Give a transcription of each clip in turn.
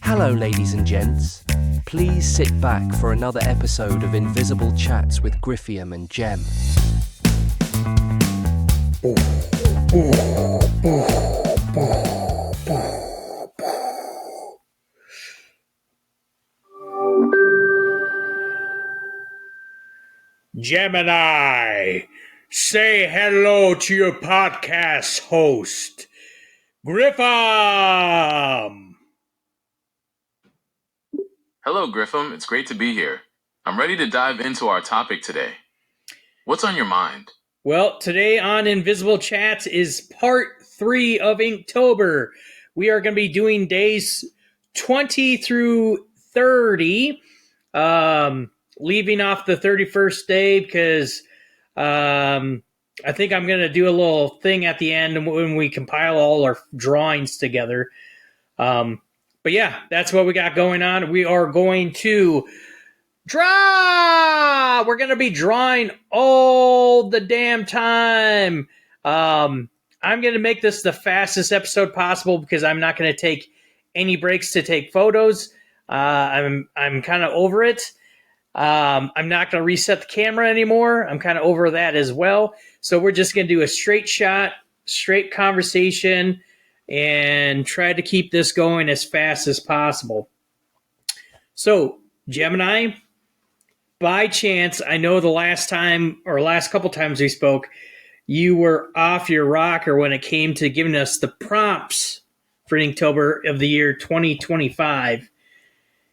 Hello, ladies and gents. Please sit back for another episode of Invisible Chats with Griffiam and Jem. Gemini, say hello to your podcast host, Griffiam. Hello, Griffiam. It's great to be here. I'm ready to dive into our topic today. What's on your mind? Well, today on Invisible Chats is part 3 of Inktober. We are going to be doing days 20 through 30, leaving off the 31st day because I think I'm going to do a little thing at the end when we compile all our drawings together. But yeah, that's what we got going on. We are going to draw! We're going to be drawing all the damn time. I'm going to make this the fastest episode possible because I'm not going to take any breaks to take photos. I'm kind of over it. I'm not going to reset the camera anymore. I'm kind of over that as well. So we're just going to do a straight shot, straight conversation, and try to keep this going as fast as possible. So, Gemini, by chance, I know the last couple times we spoke, you were off your rocker when it came to giving us the prompts for Inktober of the year 2025.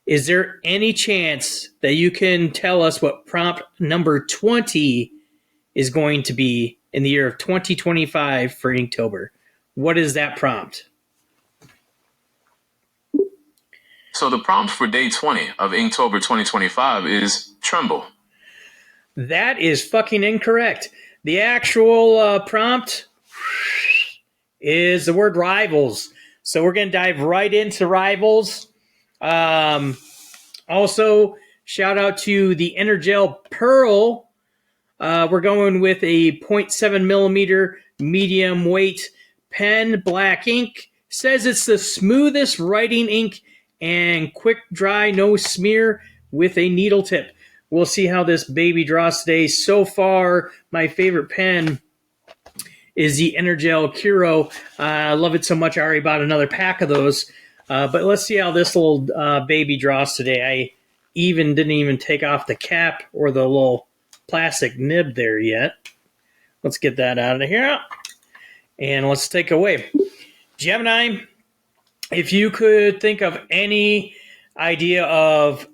Is there any chance that you can tell us what prompt number 20 is going to be in the year of 2025 for Inktober? What is that prompt? So the prompt for day 20 of Inktober 2025 is tremble. That is fucking incorrect. The actual prompt is the word rivals. So we're going to dive right into rivals. Also, shout out to the Energel Pearl. We're going with a 0.7 millimeter medium weight pen, black ink. Says it's the smoothest writing ink and quick dry, no smear with a needle tip. We'll see how this baby draws today. So far, my favorite pen is the Energel Curo. I love it so much I already bought another pack of those. But let's see how this little baby draws today. I didn't even take off the cap or the little plastic nib there yet. Let's get that out of here. And let's take away. Gemini, if you could think of any idea of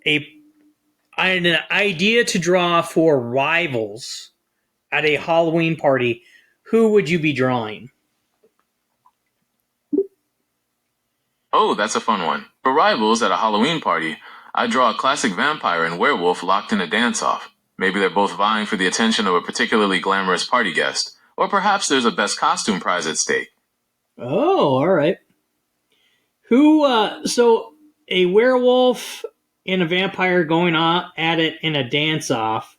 an idea to draw for rivals at a Halloween party, who would you be drawing? Oh, that's a fun one. For rivals at a Halloween party, I draw a classic vampire and werewolf locked in a dance-off. Maybe they're both vying for the attention of a particularly glamorous party guest. Or perhaps there's a best costume prize at stake. Oh, all right. So a werewolf and a vampire going on at it in a dance-off,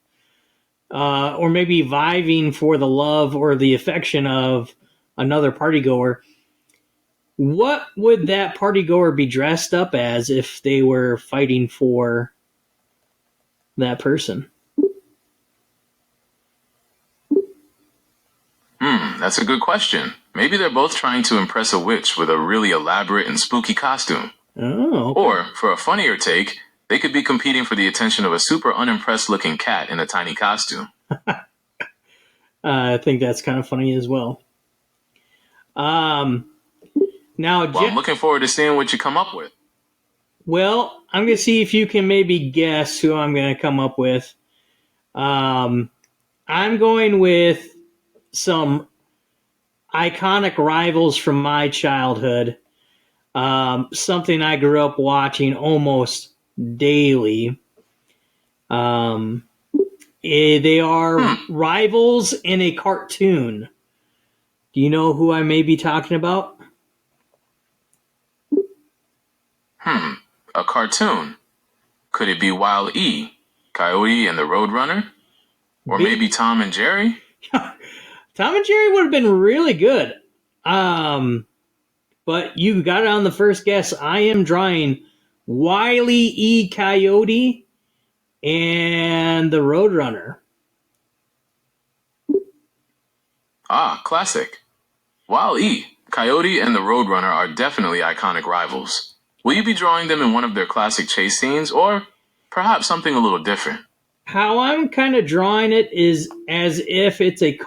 or maybe vying for the love or the affection of another partygoer. What would that partygoer be dressed up as if they were fighting for that person? That's a good question. Maybe they're both trying to impress a witch with a really elaborate and spooky costume. Oh. Okay. Or, for a funnier take, they could be competing for the attention of a super unimpressed-looking cat in a tiny costume. I think that's kind of funny as well. Now, I'm looking forward to seeing what you come up with. Well, I'm going to see if you can maybe guess who I'm going to come up with. I'm going with some iconic rivals from my childhood. Something I grew up watching almost daily. They are rivals in a cartoon. Do you know who I may be talking about? A cartoon. Could it be Wile E., Coyote and the Roadrunner? Or maybe Tom and Jerry? Tom and Jerry would have been really good. But you got it on the first guess. I am drawing Wile E. Coyote and the Roadrunner. Ah, classic. Wile E., Coyote, and the Roadrunner are definitely iconic rivals. Will you be drawing them in one of their classic chase scenes, or perhaps something a little different? How I'm kind of drawing it is as if it's a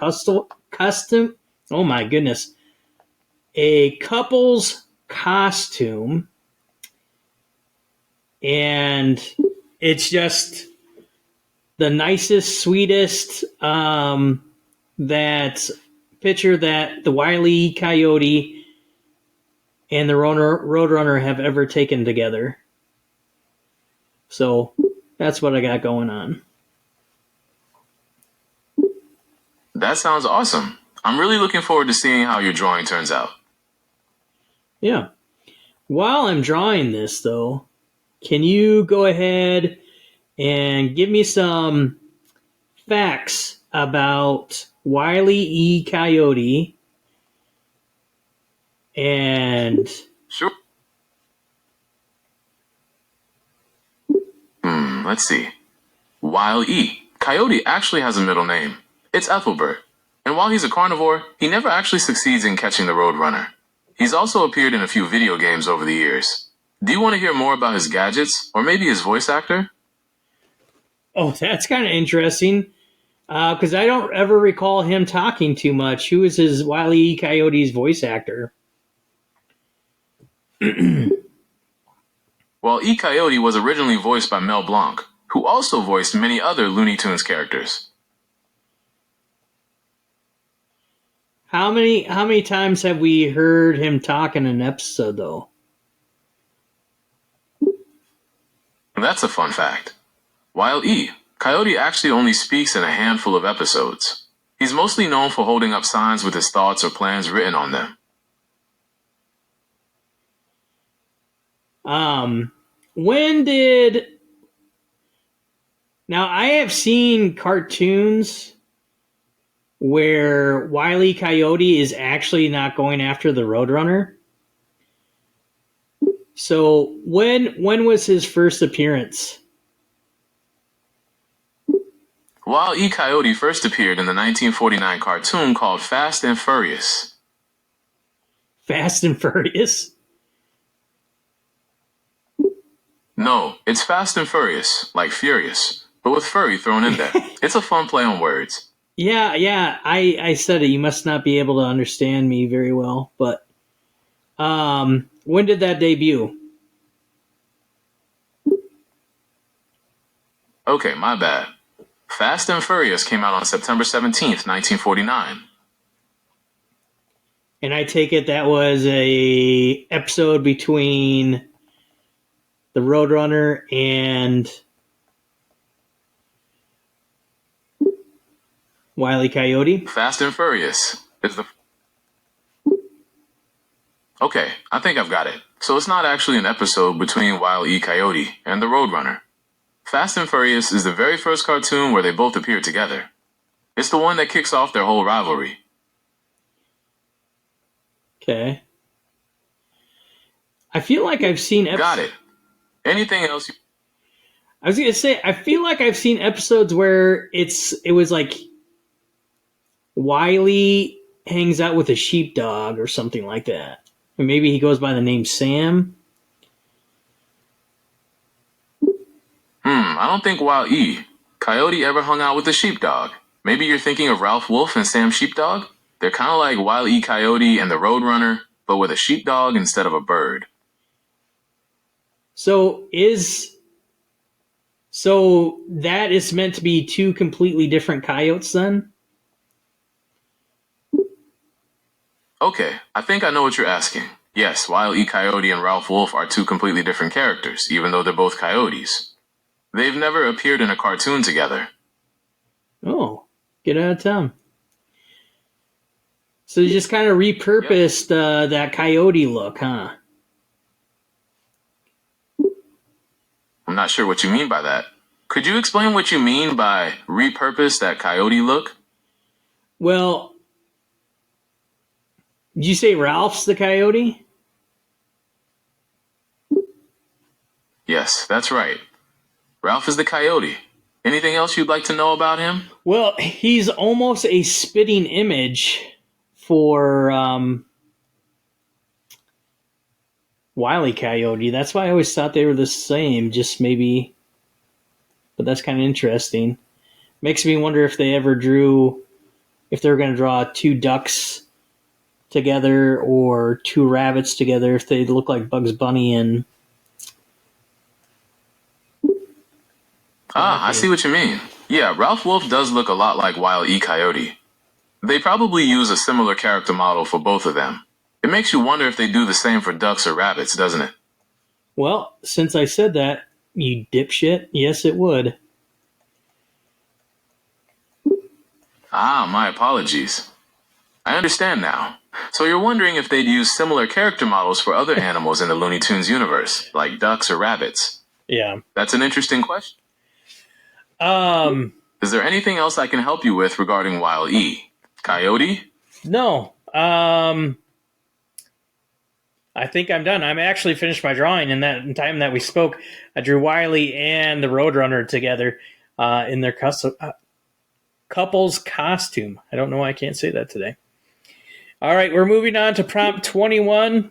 custom. Oh my goodness, a couple's costume, and it's just the nicest, sweetest that picture that the Wile E. Coyote and the Roadrunner have ever taken together. So that's what I got going on. That sounds awesome. I'm really looking forward to seeing how your drawing turns out. Yeah. While I'm drawing this, though, can you go ahead and give me some facts about Wile E. Coyote and Sure. Let's see. Wile E. Coyote actually has a middle name. It's Ethelbert. And while he's a carnivore, he never actually succeeds in catching the Roadrunner. He's also appeared in a few video games over the years. Do you want to hear more about his gadgets, or maybe his voice actor? oh, that's kind of interesting because I don't ever recall him talking too much. Who is his Wile E. Coyote's voice actor? Well, E. Coyote was originally voiced by Mel Blanc, who also voiced many other Looney Tunes characters. How many times have we heard him talk in an episode though? That's a fun fact. While E. Coyote actually only speaks in a handful of episodes. He's mostly known for holding up signs with his thoughts or plans written on them. When did now I have seen cartoons where Wile E. Coyote is actually not going after the Roadrunner. So when was his first appearance? While E. Coyote first appeared in the 1949 cartoon called Fast and Furious. Fast and Furious? No, it's Fast and Furious, like Furious, but with furry thrown in there. It's a fun play on words. Yeah, I said it. You must not be able to understand me very well, but when did that debut? Okay, my bad. Fast and Furious came out on September 17th, 1949. And I take it that was a episode between the Roadrunner and Wile E. Coyote. Fast and Furious is the... Okay, I think I've got it. So it's not actually an episode between Wile E. Coyote and the Roadrunner. Fast and Furious is the very first cartoon where they both appear together. It's the one that kicks off their whole rivalry. Okay. I feel like I've seen... Got it. Anything else? I was going to say, I feel like I've seen episodes where it was like Wiley hangs out with a sheepdog or something like that. Or maybe he goes by the name Sam. I don't think Wile E. Coyote ever hung out with a sheepdog. Maybe you're thinking of Ralph Wolf and Sam Sheepdog? They're kind of like Wile E. Coyote and the Roadrunner, but with a sheepdog instead of a bird. So that is meant to be two completely different coyotes then? Okay, I think I know what you're asking. Yes, Wile E. Coyote and Ralph Wolf are two completely different characters, even though they're both coyotes. They've never appeared in a cartoon together. Oh, get out of town. So you just kind of repurposed that coyote look, huh? I'm not sure what you mean by that. Could you explain what you mean by repurpose that coyote look? Well, did you say Ralph's the coyote? Yes, that's right. Ralph is the coyote. Anything else you'd like to know about him? Well, he's almost a spitting image for Wile E. Coyote. That's why I always thought they were the same, just maybe. But that's kind of interesting. Makes me wonder if they ever if they were going to draw two ducks together or two rabbits together, if they look like Bugs Bunny and... I see what you mean. Yeah, Ralph Wolf does look a lot like Wile E. Coyote. They probably use a similar character model for both of them. It makes you wonder if they do the same for ducks or rabbits, doesn't it? Well, since I said that, you dipshit, yes it would. My apologies. I understand now. So you're wondering if they'd use similar character models for other animals in the Looney Tunes universe, like ducks or rabbits. Yeah. That's an interesting question. Is there anything else I can help you with regarding Wile E? Coyote? No. I think I'm done. I'm actually finished my drawing in that time that we spoke. I drew Wiley and the Roadrunner together in their couple's costume. I don't know why I can't say that today. All right, we're moving on to prompt 21.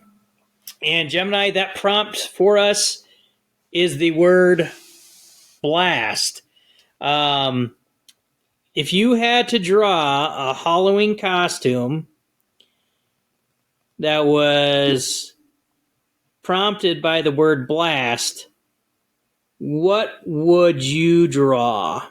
And Gemini, that prompt for us is the word blast. If you had to draw a Halloween costume that was prompted by the word blast, what would you draw?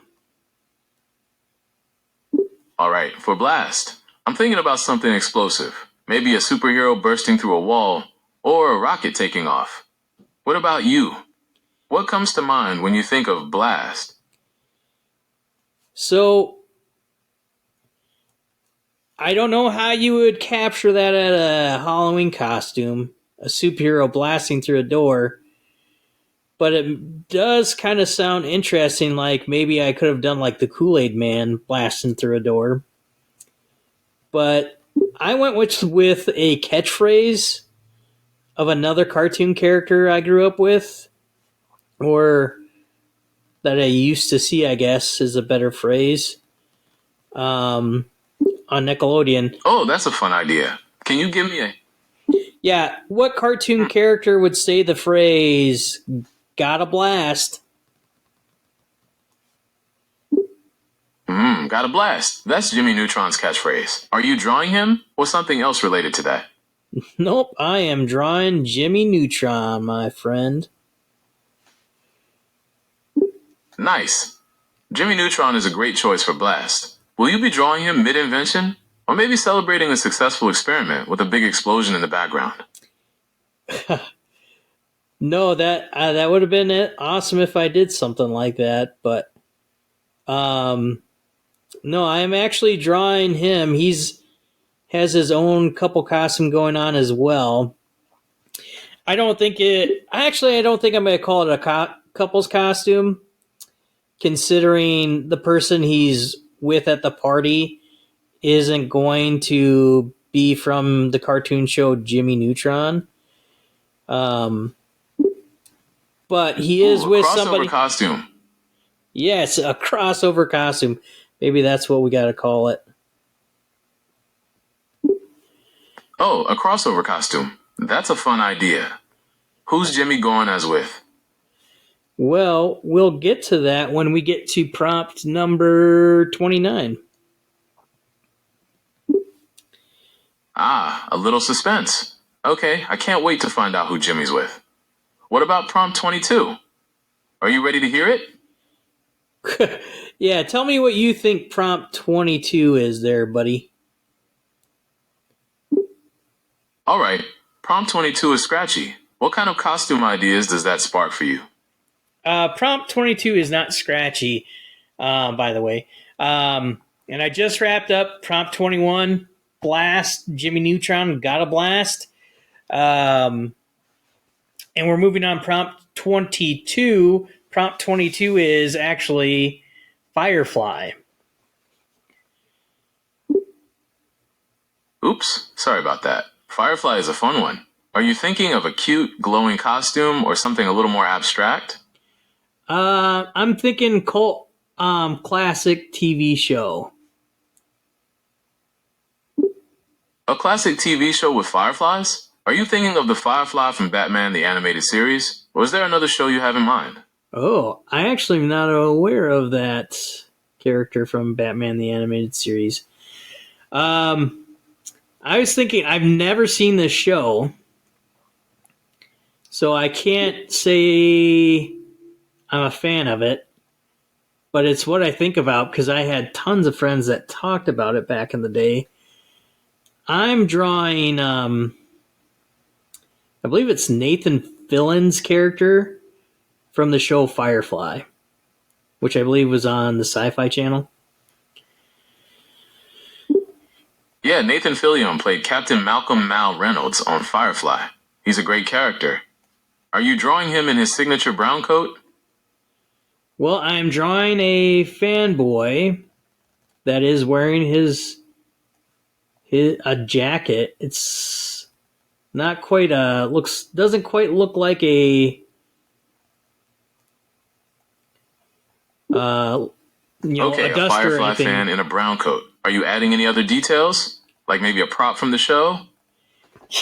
All right, for blast, I'm thinking about something explosive. Maybe a superhero bursting through a wall or a rocket taking off. What about you? What comes to mind when you think of blast? So, I don't know how you would capture that at a Halloween costume, a superhero blasting through a door, but it does kind of sound interesting, like maybe I could have done like the Kool-Aid Man blasting through a door. But I went with a catchphrase of another cartoon character I grew up with, or that I used to see, I guess, is a better phrase, on Nickelodeon. Oh, that's a fun idea. Can you give me a... Yeah, what cartoon character would say the phrase, "Got a blast"? Got a blast. That's Jimmy Neutron's catchphrase. Are you drawing him or something else related to that? Nope, I am drawing Jimmy Neutron, my friend. Nice. Jimmy Neutron is a great choice for blast. Will you be drawing him mid-invention? Or maybe celebrating a successful experiment with a big explosion in the background? No, that would have been awesome if I did something like that, but no, I am actually drawing him. Has his own couple costume going on as well. I don't think I'm going to call it a couple's costume, considering the person he's with at the party isn't going to be from the cartoon show Jimmy Neutron. But he is with somebody. Crossover costume. Yes, a crossover costume. Maybe that's what we got to call it. Oh, a crossover costume. That's a fun idea. Who's Jimmy going as with? Well, we'll get to that when we get to prompt number 29. A little suspense. Okay, I can't wait to find out who Jimmy's with. What about prompt 22? Are you ready to hear it? Yeah, tell me what you think prompt 22 is there, buddy. All right, prompt 22 is scratchy. What kind of costume ideas does that spark for you? Prompt 22 is not scratchy, by the way. And I just wrapped up prompt 21, blast, Jimmy Neutron, got a blast. And we're moving on prompt 22. Prompt 22 is actually Firefly. Oops, sorry about that. Firefly is a fun one. Are you thinking of a cute, glowing costume or something a little more abstract? I'm thinking cult classic TV show. A classic TV show with fireflies? Are you thinking of the Firefly from Batman the Animated Series? Or is there another show you have in mind? Oh, I actually am not aware of that character from Batman the Animated Series. I was thinking, I've never seen this show, so I can't say I'm a fan of it, but it's what I think about because I had tons of friends that talked about it back in the day. I'm drawing, I believe it's Nathan Fillion's character from the show Firefly, which I believe was on the Sci-Fi Channel. Yeah, Nathan Fillion played Captain Malcolm Mal Reynolds on Firefly. He's a great character. Are you drawing him in his signature brown coat? Well, I'm drawing a fanboy that is wearing his a jacket. It's not quite doesn't quite look like a Okay, a a duster or Firefly anything. fan in a brown coat. Are you adding any other details? Like maybe a prop from the show?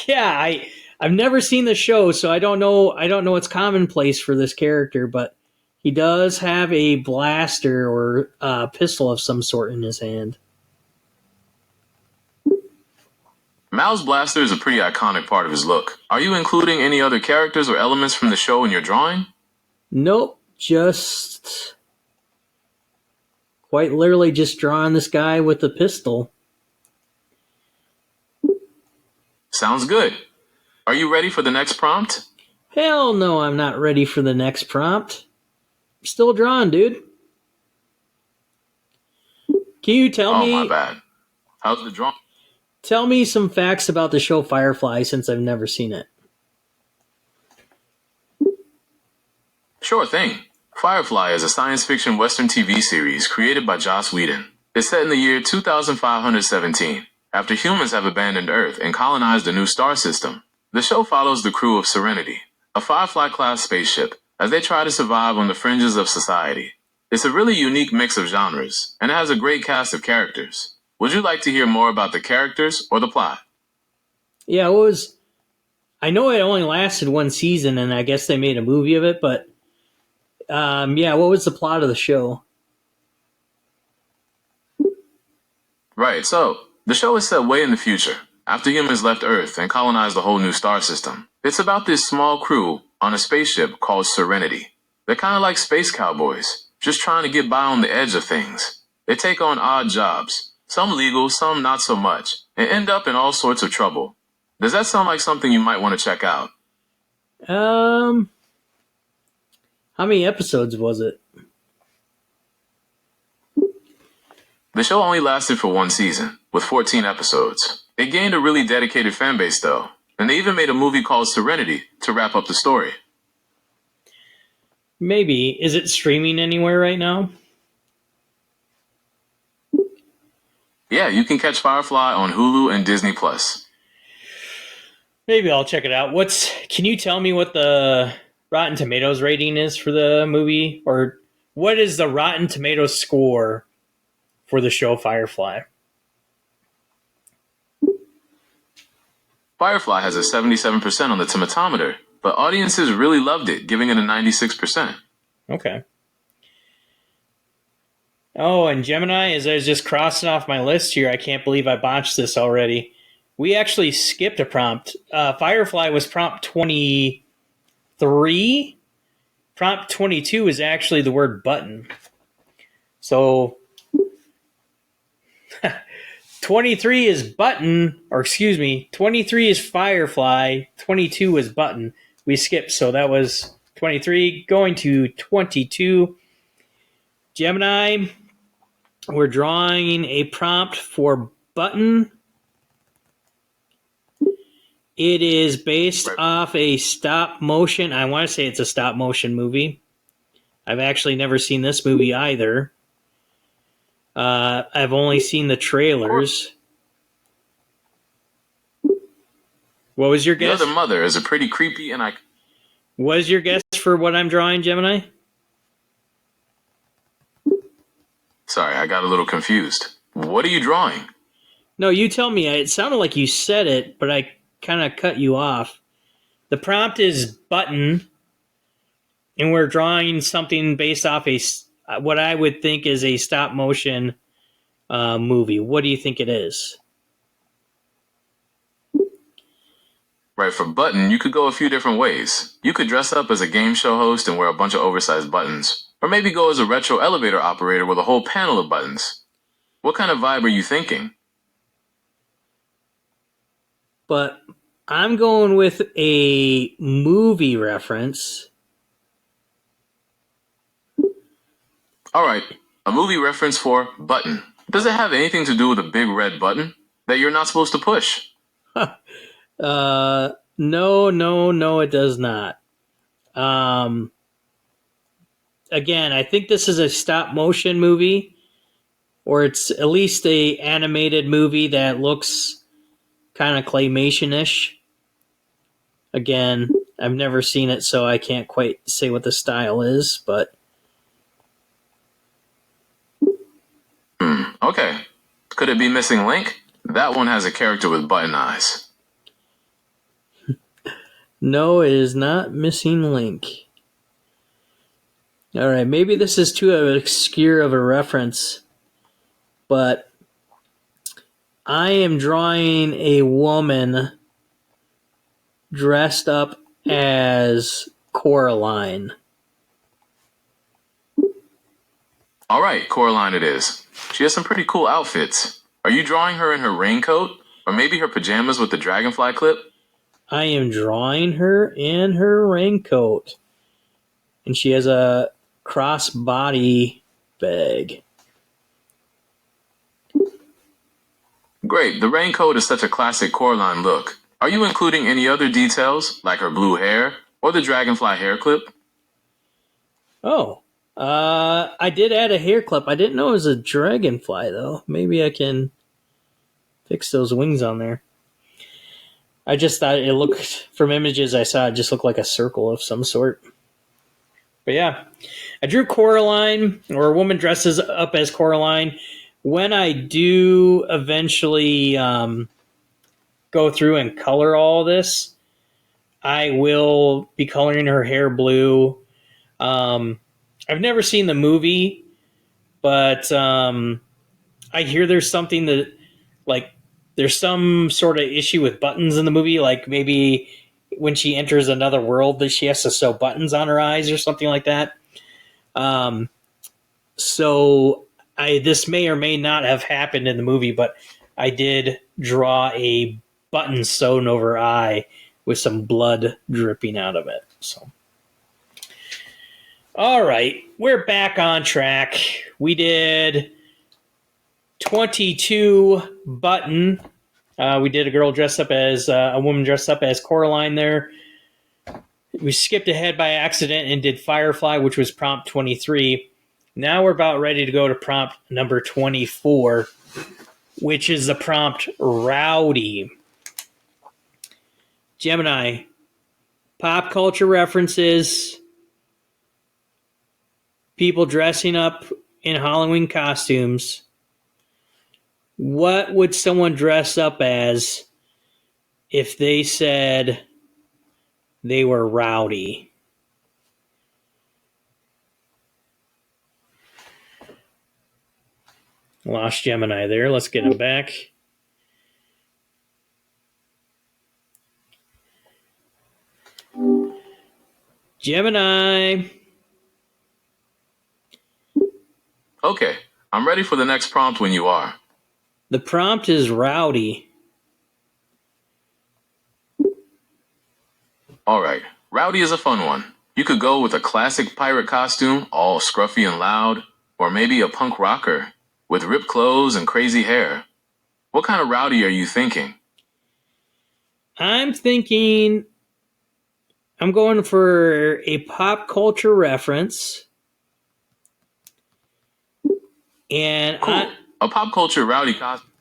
Yeah, I've never seen the show, so I don't know what's commonplace for this character, but he does have a blaster or a pistol of some sort in his hand. Mal's blaster is a pretty iconic part of his look. Are you including any other characters or elements from the show in your drawing? Nope, just quite literally just drawing this guy with a pistol. Sounds good. Are you ready for the next prompt? Hell no, I'm not ready for the next prompt. I'm still drawing, dude. Can you tell me? Oh, my bad. How's the drawing? Tell me some facts about the show Firefly since I've never seen it. Sure thing. Firefly is a science fiction Western TV series created by Joss Whedon. It's set in the year 2517, after humans have abandoned Earth and colonized a new star system. The show follows the crew of Serenity, a Firefly-class spaceship, as they try to survive on the fringes of society. It's a really unique mix of genres, and it has a great cast of characters. Would you like to hear more about the characters or the plot? Yeah, I know it only lasted one season, and I guess they made a movie of it, but yeah, what was the plot of the show? Right, so, the show is set way in the future, after humans left Earth and colonized a whole new star system. It's about this small crew on a spaceship called Serenity. They're kind of like space cowboys, just trying to get by on the edge of things. They take on odd jobs, some legal, some not so much, and end up in all sorts of trouble. Does that sound like something you might want to check out? How many episodes was it? The show only lasted for one season, with 14 episodes. It gained a really dedicated fan base, though, and they even made a movie called Serenity to wrap up the story. Maybe. Is it streaming anywhere right now? Yeah, you can catch Firefly on Hulu and Disney+. Maybe I'll check it out. Can you tell me what the Rotten Tomatoes rating is for the movie? Or what is the Rotten Tomatoes score for the show Firefly? Firefly has a 77% on the tomatometer, but audiences really loved it, giving it a 96%. Okay. Oh, and Gemini, as I was just crossing off my list here, I can't believe I botched this already. We actually skipped a prompt. Firefly was prompt 23. Prompt 22 is actually the word button. So 23 is button, or excuse me, 23 is Firefly, 22 is button. We skipped, so that was 23 going to 22. Gemini, we're drawing a prompt for button. It is based off a stop motion. I want to say it's a stop motion movie. I've actually never seen this movie either. I've only seen the trailers. What was your The guess? other mother is a pretty creepy and I. What is your guess for what I'm drawing, Gemini? Sorry, I got a little confused. What are you drawing? No, you tell me. It sounded like you said it, but I kind of cut you off. The prompt is button, and we're drawing something based off what I would think is a stop motion movie. What do you think it is? Right, for button, you could go a few different ways. You could dress up as a game show host and wear a bunch of oversized buttons. Or maybe go as a retro elevator operator with a whole panel of buttons. What kind of vibe are you thinking? But I'm going with a movie reference. Alright, a movie reference for button. Does it have anything to do with a big red button that you're not supposed to push? No, it does not. Again, I think this is a stop motion movie, or it's at least a animated movie that looks kind of claymation-ish. Again, I've never seen it, so I can't quite say what the style is, but Okay. Could it be Missing Link? That one has a character with button eyes. no, it is not Missing Link. All right, maybe this is too obscure of a reference, but I am drawing a woman dressed up as Coraline. Alright, Coraline it is. She has some pretty cool outfits. Are you drawing her in her raincoat? Or maybe her pajamas with the dragonfly clip? I am drawing her in her raincoat, and she has a crossbody bag. Great, the raincoat is such a classic Coraline look. Are you including any other details, like her blue hair or the dragonfly hair clip? Oh, I did add a hair clip. I didn't know it was a dragonfly, though. Maybe I can fix those wings on there. I just thought it looked, from images I saw, it just looked like a circle of some sort. But yeah, I drew Coraline, or a woman dresses up as Coraline. When I do eventually go through and color all this, I will be coloring her hair blue. I've never seen the movie, but I hear there's something that, like, there's some sort of issue with buttons in the movie, like maybe when she enters another world that she has to sew buttons on her eyes or something like that. So this may or may not have happened in the movie, but I did draw a button sewn over her eye with some blood dripping out of it. So, all right, we're back on track. We did 22 button. We did a girl dressed up as a woman dressed up as Coraline there. We skipped ahead by accident and did Firefly, which was prompt 23. Now we're about ready to go to prompt number 24, which is the prompt Rowdy. Gemini, pop culture references, people dressing up in Halloween costumes. What would someone dress up as if they said they were rowdy? Lost Gemini there. Let's get him back. Gemini. Okay, I'm ready for the next prompt when you are. The prompt is rowdy. Alright, Rowdy is a fun one. You could go with a classic pirate costume, all scruffy and loud, or maybe a punk rocker with ripped clothes and crazy hair. What kind of rowdy are you thinking? I'm going for a pop culture reference. And Cool. A pop culture rowdy costume.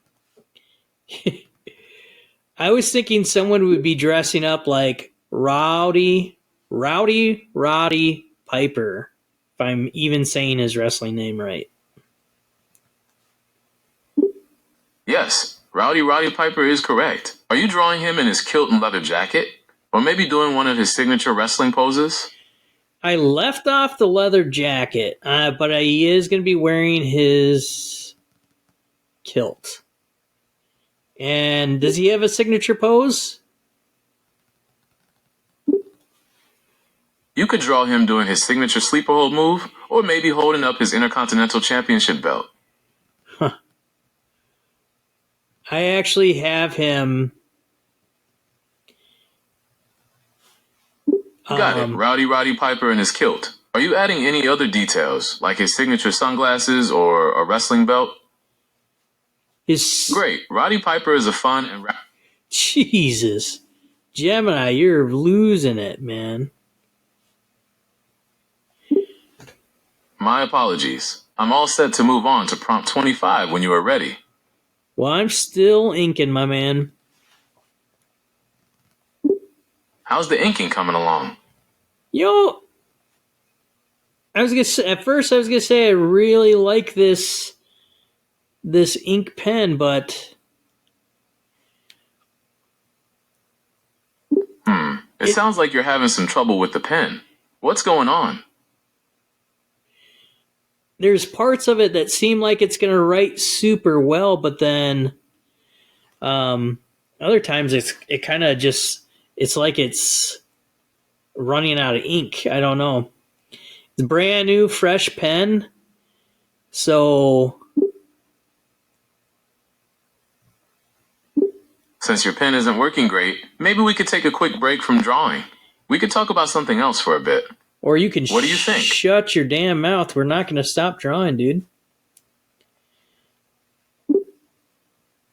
I was thinking someone would be dressing up like Roddy Piper, if I'm even saying his wrestling name right. Yes, Roddy Piper is correct. Are you drawing him in his kilt and leather jacket? Or maybe doing one of his signature wrestling poses? I left off the leather jacket, but he is going to be wearing his kilt. And does he have a signature pose? You could draw him doing his signature sleeper hold move, or maybe holding up his Intercontinental Championship belt. Huh. I actually have him. Got it. Roddy Piper in his kilt. Are you adding any other details, like his signature sunglasses or a wrestling belt? Great. Roddy Piper is a fun and... Jesus. Gemini, you're losing it, man. My apologies. I'm all set to move on to prompt 25 when you are ready. Well, I'm still inking, my man. How's the inking coming along? I was gonna say, at first I was gonna say I really like this ink pen, but it sounds like you're having some trouble with the pen. What's going on? There's parts of it that seem like it's gonna write super well, but then other times it kind of just, it's like it's running out of ink. I don't know. It's a brand new, fresh pen. So since your pen isn't working great, maybe we could take a quick break from drawing. We could talk about something else for a bit. Or you can what do you think? Shut your damn mouth. We're not going to stop drawing, dude.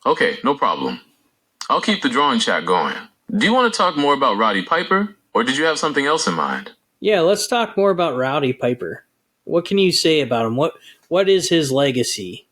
Okay, no problem. I'll keep the drawing chat going. Do you want to talk more about Roddy Piper, or did you have something else in mind? Yeah, let's talk more about Roddy Piper. What can you say about him? What is his legacy?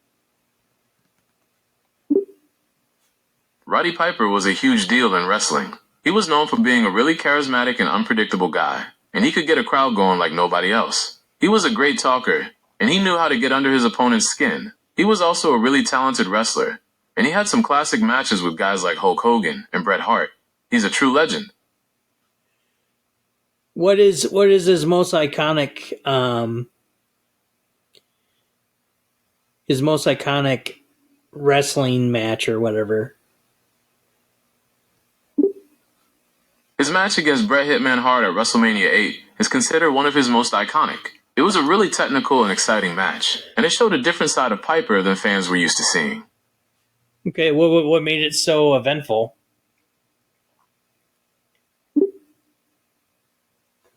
Roddy Piper was a huge deal in wrestling. He was known for being a really charismatic and unpredictable guy, and he could get a crowd going like nobody else. He was a great talker, and he knew how to get under his opponent's skin. He was also a really talented wrestler, and he had some classic matches with guys like Hulk Hogan and Bret Hart. He's a true legend. What is his most iconic wrestling match or whatever? His match against Bret Hitman Hart at WrestleMania 8 is considered one of his most iconic. It was a really technical and exciting match, and it showed a different side of Piper than fans were used to seeing. Okay, what made it so eventful?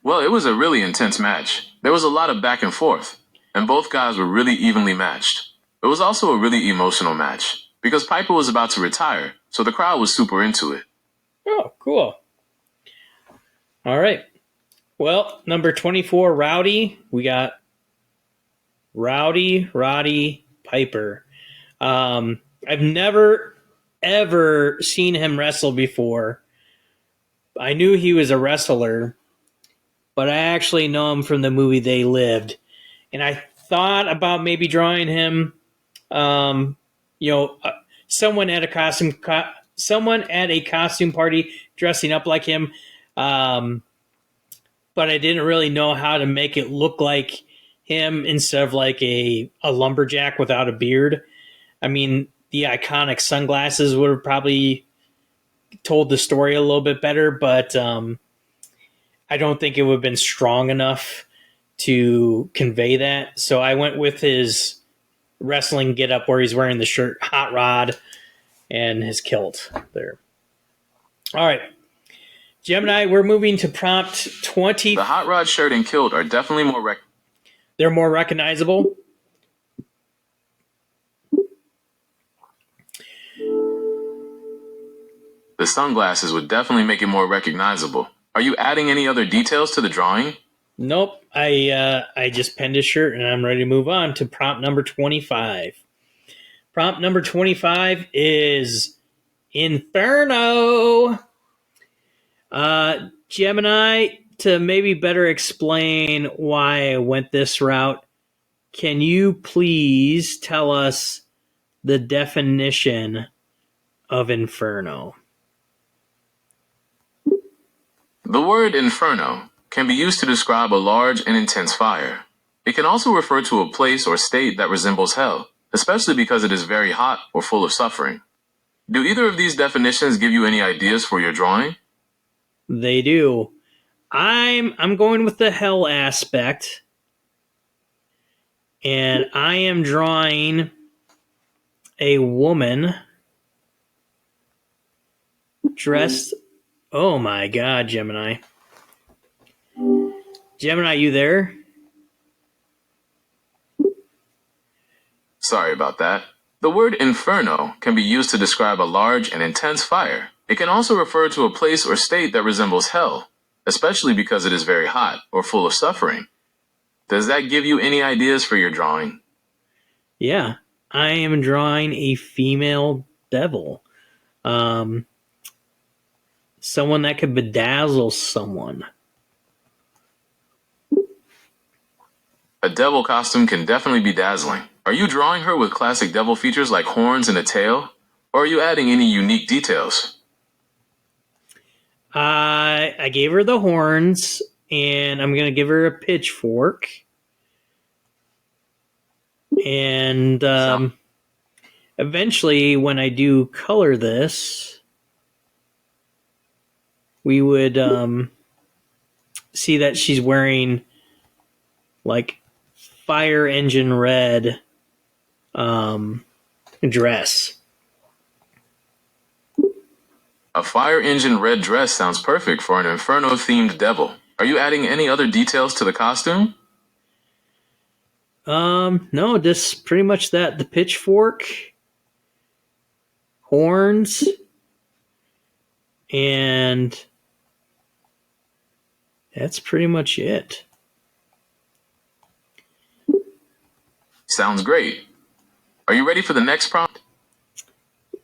Well, it was a really intense match. There was a lot of back and forth, and both guys were really evenly matched. It was also a really emotional match, because Piper was about to retire, so the crowd was super into it. Oh, cool. All right. Well, number 24, Rowdy. We got Roddy Piper. I've never, ever seen him wrestle before. I knew he was a wrestler, but I actually know him from the movie They Lived. And I thought about maybe drawing him, someone at a costume party dressing up like him. But I didn't really know how to make it look like him instead of like a lumberjack without a beard. I mean, the iconic sunglasses would have probably told the story a little bit better, but I don't think it would have been strong enough to convey that. So I went with his wrestling getup where he's wearing the shirt, hot rod, and his kilt there. All right. Gemini, we're moving to prompt 20. The hot rod shirt and kilt are definitely more They're more recognizable. The sunglasses would definitely make it more recognizable. Are you adding any other details to the drawing? Nope. I just penned his shirt and I'm ready to move on to prompt number 25. Prompt number 25 is Inferno. Gemini, to maybe better explain why I went this route, can you please tell us the definition of inferno? The word inferno can be used to describe a large and intense fire. It can also refer to a place or state that resembles hell, especially because it is very hot or full of suffering. Do either of these definitions give you any ideas for your drawing? They do. I'm going with the hell aspect, and I am drawing a woman dressed. Oh my God, Gemini! Gemini, you there? Sorry about that. The word inferno can be used to describe a large and intense fire. It can also refer to a place or state that resembles hell, especially because it is very hot or full of suffering. Does that give you any ideas for your drawing? Yeah, I am drawing a female devil. Someone that could bedazzle someone. A devil costume can definitely be dazzling. Are you drawing her with classic devil features like horns and a tail? Or are you adding any unique details? I gave her the horns, and I'm going to give her a pitchfork. And eventually, when I do color this, we would see that she's wearing like fire engine red dress. A fire engine red dress sounds perfect for an inferno-themed devil. Are you adding any other details to the costume? No, just pretty much that. The pitchfork, horns, and that's pretty much it. Sounds great. Are you ready for the next prompt?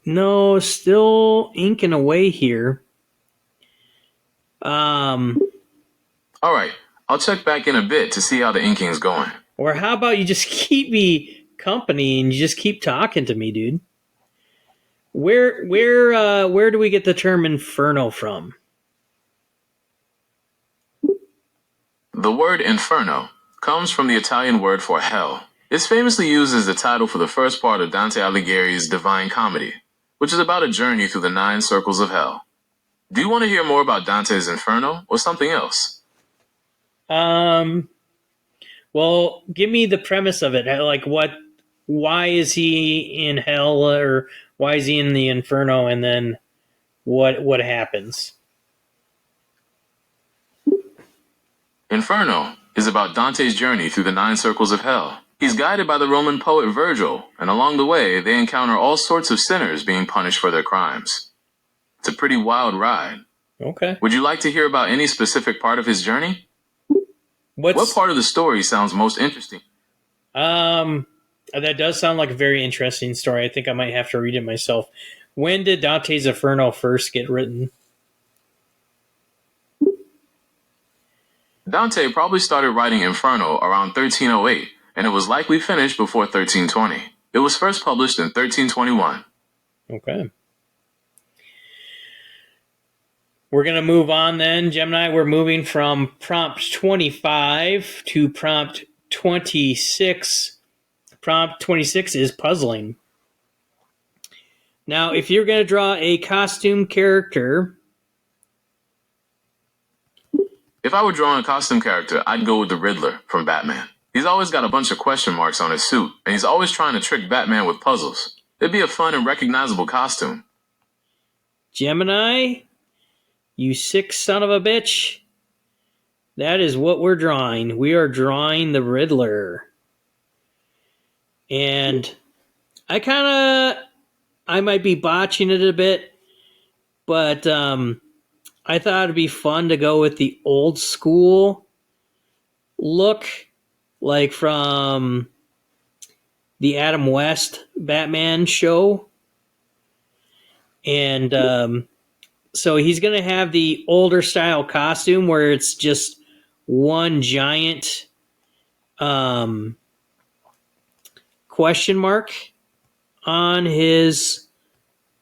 No, still inking away here. All right, I'll check back in a bit to see how the inking's going. Or how about you just keep me company and you just keep talking to me, dude? Where do we get the term inferno from? The word inferno comes from the Italian word for hell. It's famously used as the title for the first part of Dante Alighieri's Divine Comedy, which is about a journey through the 9 circles of hell. Do you want to hear more about Dante's Inferno or something else? Well, give me the premise of it. Like, why is he in hell, or why is he in the inferno, and then what happens? Inferno is about Dante's journey through the 9 circles of hell. He's guided by the Roman poet Virgil, and along the way, they encounter all sorts of sinners being punished for their crimes. It's a pretty wild ride. Okay. Would you like to hear about any specific part of his journey? What part of the story sounds most interesting? That does sound like a very interesting story. I think I might have to read it myself. When did Dante's Inferno first get written? Dante probably started writing Inferno around 1308, and it was likely finished before 1320. It was first published in 1321. Okay. We're going to move on then, Gemini. We're moving from prompt 25 to prompt 26. Prompt 26 is puzzling. Now, if you're going to draw a costume character... If I were drawing a costume character, I'd go with the Riddler from Batman. He's always got a bunch of question marks on his suit, and he's always trying to trick Batman with puzzles. It'd be a fun and recognizable costume. Gemini, you sick son of a bitch. That is what we're drawing. We are drawing the Riddler. And I might be botching it a bit, but I thought it'd be fun to go with the old school look, like from the Adam West Batman show. And so he's going to have the older style costume where it's just one giant question mark on his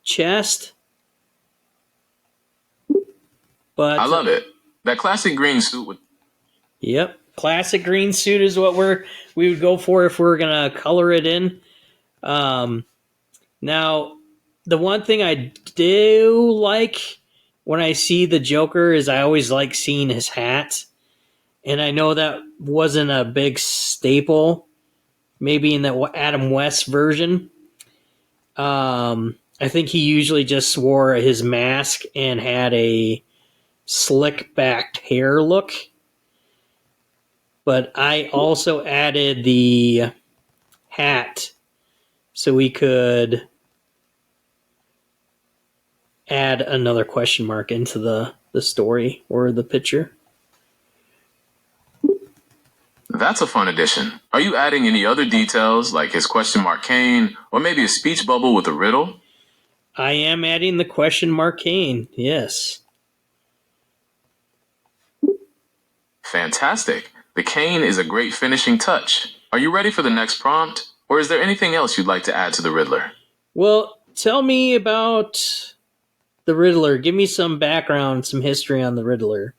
chest. But I love it. That classic green suit with yep, classic green suit is what we would go for if we're gonna color it in. Now, the one thing I do like when I see the Joker is I always like seeing his hat, and I know that wasn't a big staple, maybe in the Adam West version. I think he usually just wore his mask and had a slick backed hair look. But I also added the hat so we could add another question mark into the story or the picture. That's a fun addition. Are you adding any other details, like his question mark cane, or maybe a speech bubble with a riddle? I am adding the question mark cane, yes. Fantastic. The cane is a great finishing touch. Are you ready for the next prompt, or is there anything else you'd like to add to the Riddler? Well, tell me about the Riddler. Give me some background, some history on the Riddler.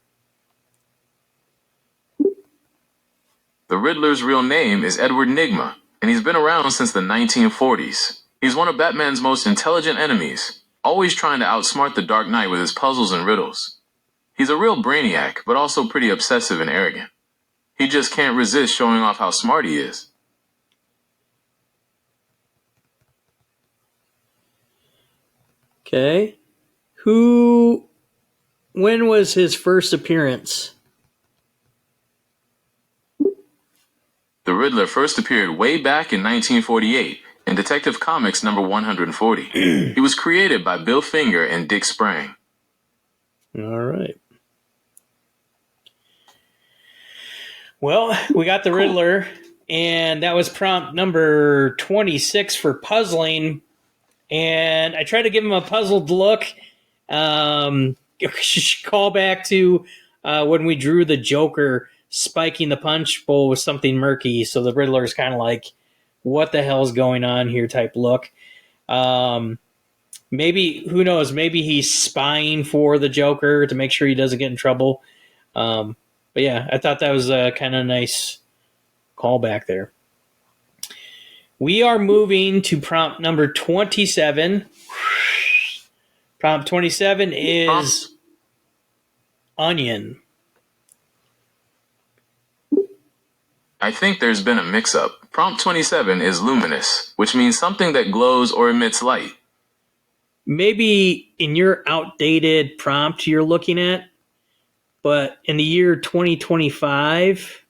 The Riddler's real name is Edward Nygma, and he's been around since the 1940s. He's one of Batman's most intelligent enemies, always trying to outsmart the Dark Knight with his puzzles and riddles. He's a real brainiac, but also pretty obsessive and arrogant. He just can't resist showing off how smart he is. Okay. When was his first appearance? The Riddler first appeared way back in 1948 in Detective Comics number 140. He was created by Bill Finger and Dick Sprang. All right. Well, we got the Riddler, and that was prompt number 26 for puzzling. And I tried to give him a puzzled look. Call back to when we drew the Joker spiking the punch bowl with something murky. So the Riddler's kind of like, what the hell's going on here type look. Maybe, who knows, maybe he's spying for the Joker to make sure he doesn't get in trouble. But yeah, I thought that was a kind of nice callback there. We are moving to prompt number 27. Prompt 27 is onion. I think there's been a mix-up. Prompt 27 is luminous, which means something that glows or emits light. Maybe in your outdated prompt you're looking at, but in the year 2025,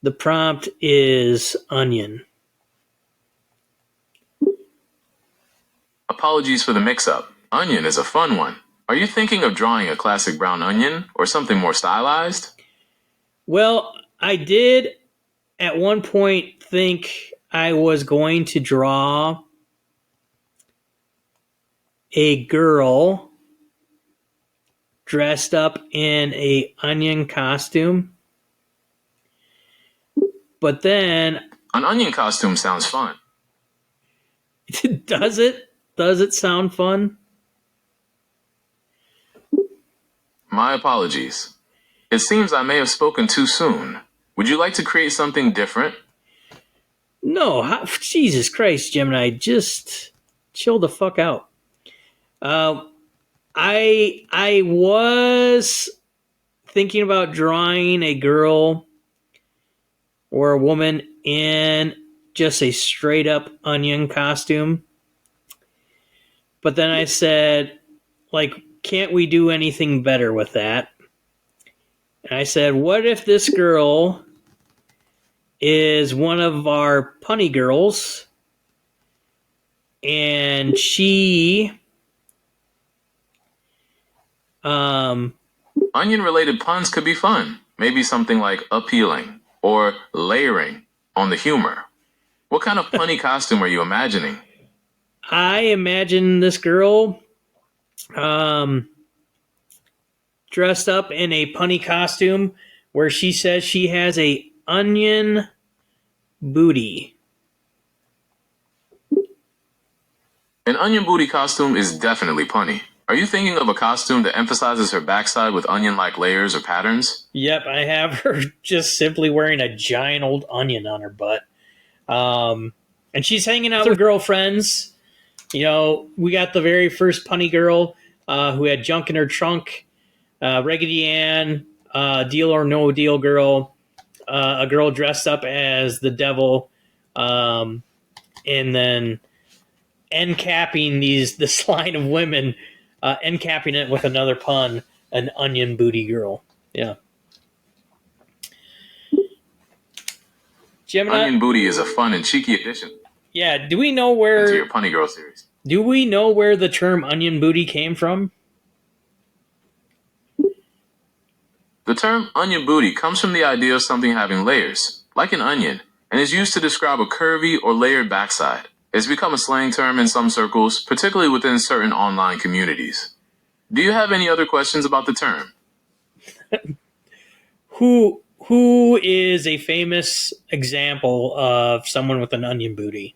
the prompt is onion. Apologies for the mix-up. Onion is a fun one. Are you thinking of drawing a classic brown onion or something more stylized? Well, I did at one point think I was going to draw a girl dressed up in a onion costume. But then... An onion costume sounds fun. Does it? Does it sound fun? My apologies. It seems I may have spoken too soon. Would you like to create something different? No, Jesus Christ, Gemini, just chill the fuck out. I was thinking about drawing a girl or a woman in just a straight up onion costume. But then I said, like, can't we do anything better with that? And I said, what if this girl is one of our punny girls and she... Onion-related puns could be fun. Maybe something like appealing or layering on the humor. What kind of punny costume are you imagining? I imagine this girl dressed up in a punny costume where she says she has a onion booty. An onion booty costume is definitely punny. Are you thinking of a costume that emphasizes her backside with onion-like layers or patterns? Yep, I have her just simply wearing a giant old onion on her butt. And she's hanging out with her girlfriends. You know, we got the very first punny girl who had junk in her trunk, Raggedy Ann, Deal or No Deal girl, a girl dressed up as the devil, and then end capping this line of women, end capping it with another pun, an onion booty girl. Yeah. Gemini. Onion booty is a fun and cheeky addition Yeah. Do we know to where? your punny girl series. Do we know where the term onion booty came from? The term onion booty comes from the idea of something having layers, like an onion, and is used to describe a curvy or layered backside. It's become a slang term in some circles, particularly within certain online communities. Do you have any other questions about the term? Who is a famous example of someone with an onion booty?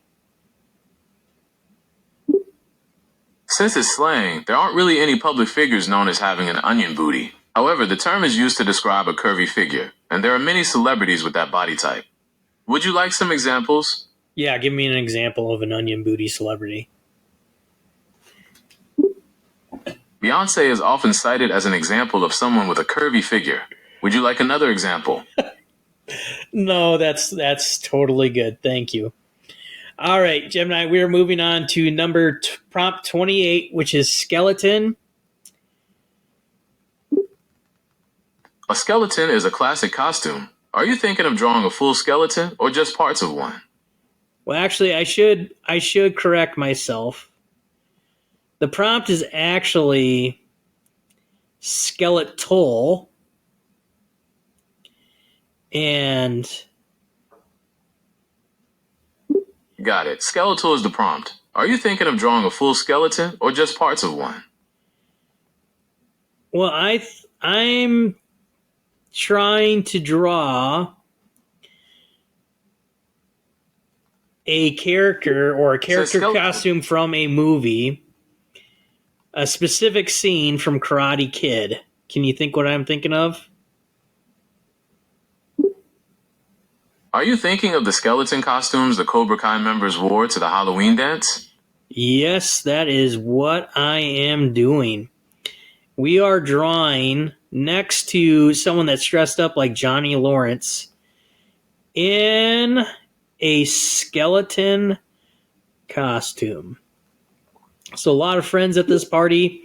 Since it's slang, there aren't really any public figures known as having an onion booty. However, the term is used to describe a curvy figure, and there are many celebrities with that body type. Would you like some examples? Yeah, give me an example of an onion booty celebrity. Beyonce is often cited as an example of someone with a curvy figure. Would you like another example? No, that's totally good. Thank you. All right, Gemini, we are moving on to prompt 28, which is skeleton. A skeleton is a classic costume. Are you thinking of drawing a full skeleton or just parts of one? Well, actually, I should correct myself. The prompt is actually skeletal, and Got it. Skeletal is the prompt. Are you thinking of drawing a full skeleton or just parts of one? well, I'm trying to draw a character or a character costume from a movie, a specific scene from Karate Kid. Can you think what I'm thinking of? Are you thinking of the skeleton costumes the Cobra Kai members wore to the Halloween dance? Yes, that is what I am doing. We are drawing next to someone that's dressed up like Johnny Lawrence in a skeleton costume. So a lot of friends at this party.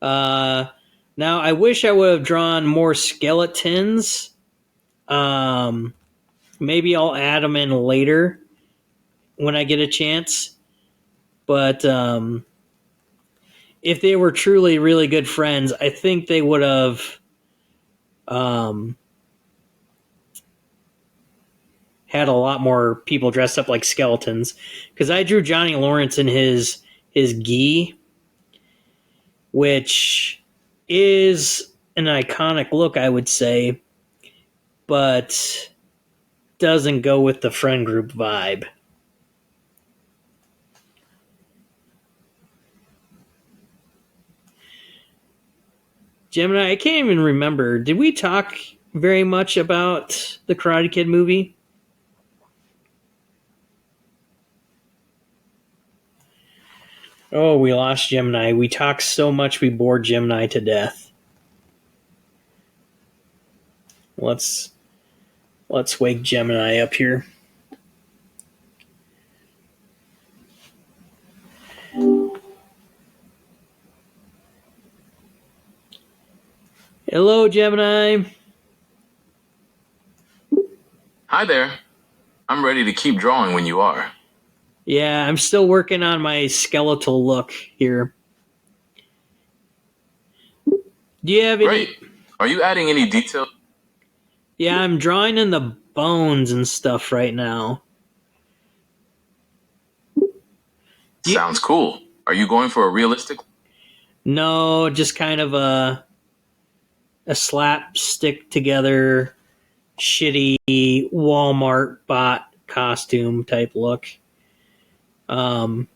Now, I wish I would have drawn more skeletons. Maybe I'll add them in later when I get a chance. But if they were truly really good friends, I think they would have had a lot more people dressed up like skeletons. Because I drew Johnny Lawrence in his gi, which is an iconic look, I would say, but doesn't go with the friend group vibe. Gemini, I can't even remember. Did we talk very much about the Karate Kid movie? Oh, we lost Gemini. We talked so much we bored Gemini to death. Let's wake Gemini up here. Hello, Gemini. Hi there. I'm ready to keep drawing when you are. Yeah, I'm still working on my skeletal look here. Do you have any? Great. Are you adding any detail? Yeah, I'm drawing in the bones and stuff right now. Sounds cool. Are you going for a realistic? No, just kind of a slapstick together, shitty Walmart bot costume type look. Awesome.